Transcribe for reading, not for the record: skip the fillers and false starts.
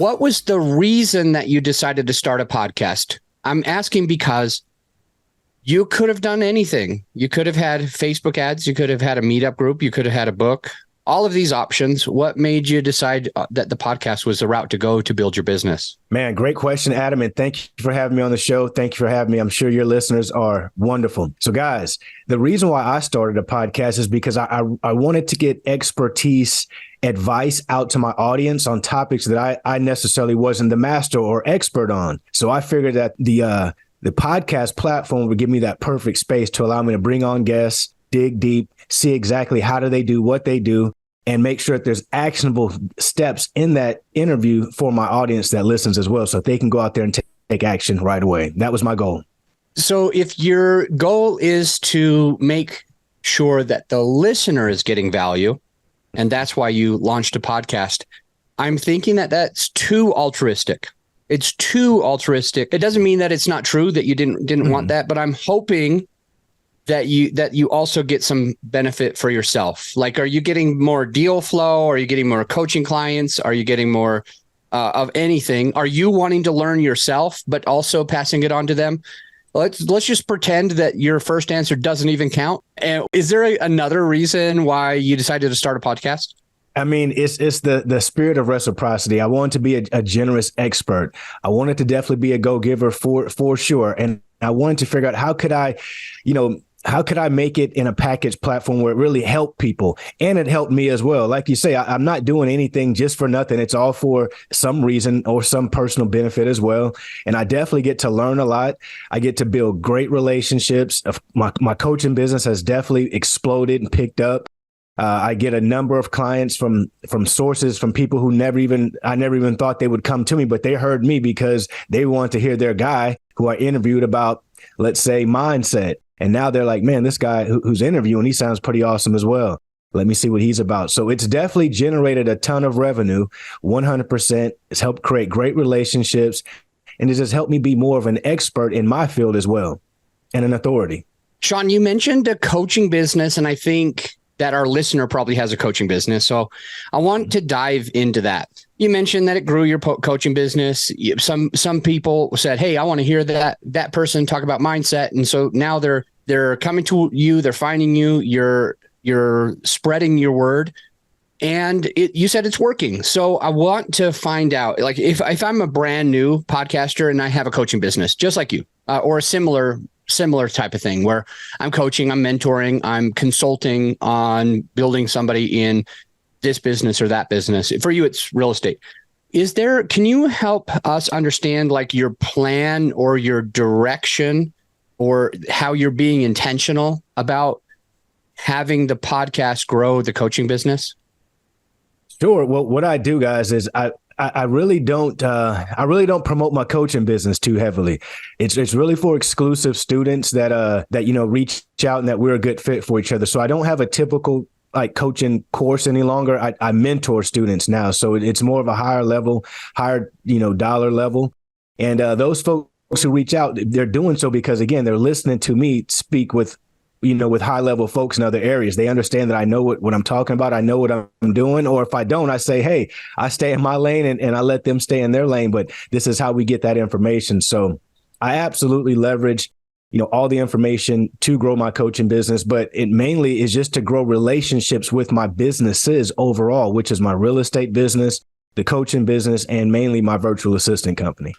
What was the reason that you decided to start a podcast? I'm asking because you could have done anything. You could have had Facebook ads. You could have had a meetup group. You could have had a book. All of these options. What made you decide that the podcast was the route to go to build your business? Man, great question, Adam. And thank you for having me on the show. Thank you for having me. I'm sure your listeners are wonderful. So guys, the reason why I started a podcast is because I wanted to get expertise, advice out to my audience on topics that I necessarily wasn't the master or expert on. So I figured that the podcast platform would give me that perfect space to allow me to bring on guests, dig deep, see exactly how do they do what they do, and make sure that there's actionable steps in that interview for my audience that listens as well, so they can go out there and take action right away. That was my goal. So if your goal is to make sure that the listener is getting value, and that's why you launched a podcast, I'm thinking that that's too altruistic. It's too altruistic. It doesn't mean that it's not true that you didn't want that, but I'm hoping that you also get some benefit for yourself. Like, are you getting more deal flow? Are you getting more coaching clients? Are you getting more of anything? Are you wanting to learn yourself, but also passing it on to them? Let's just pretend that your first answer doesn't even count. And is there another reason why you decided to start a podcast? I mean, it's the spirit of reciprocity. I wanted to be a generous expert. I wanted to definitely be a go-giver for sure. And I wanted to figure out how could I make it in a package platform where it really helped people, and it helped me as well. Like you say, I'm not doing anything just for nothing. It's all for some reason or some personal benefit as well. And I definitely get to learn a lot. I get to build great relationships. My coaching business has definitely exploded and picked up. I get a number of clients from sources, from people who I never even thought they would come to me, but they heard me because they want to hear their guy who I interviewed about, let's say, mindset. And now they're like, man, this guy who's interviewing, he sounds pretty awesome as well. Let me see what he's about. So it's definitely generated a ton of revenue, 100%. It's helped create great relationships, and it has helped me be more of an expert in my field as well, and an authority. Shaun, you mentioned a coaching business, and I think that our listener probably has a coaching business. So I want to dive into that. You mentioned that it grew your coaching business. Some people said, hey, I want to hear that person talk about mindset. And so now they're coming to you, they're finding you, you're spreading your word, and you said it's working. So I want to find out, like, if I'm a brand new podcaster and I have a coaching business, just like you, or a similar type of thing where I'm coaching, I'm mentoring, I'm consulting on building somebody in this business or that business. For you, it's real estate. Can you help us understand like your plan or your direction or how you're being intentional about having the podcast grow the coaching business? Sure. Well, what I do, guys, is I really don't promote my coaching business too heavily. It's really for exclusive students that reach out and that we're a good fit for each other. So I don't have a typical like coaching course any longer. I mentor students now. So it's more of a higher level, dollar level. And those folks who reach out, they're doing so because, again, they're listening to me speak with high level folks in other areas. They understand that I know what I'm talking about. I know what I'm doing. Or if I don't, I say, hey, I stay in my lane and I let them stay in their lane. But this is how we get that information. So I absolutely leverage all the information to grow my coaching business, but it mainly is just to grow relationships with my businesses overall, which is my real estate business, the coaching business, and mainly my virtual assistant company.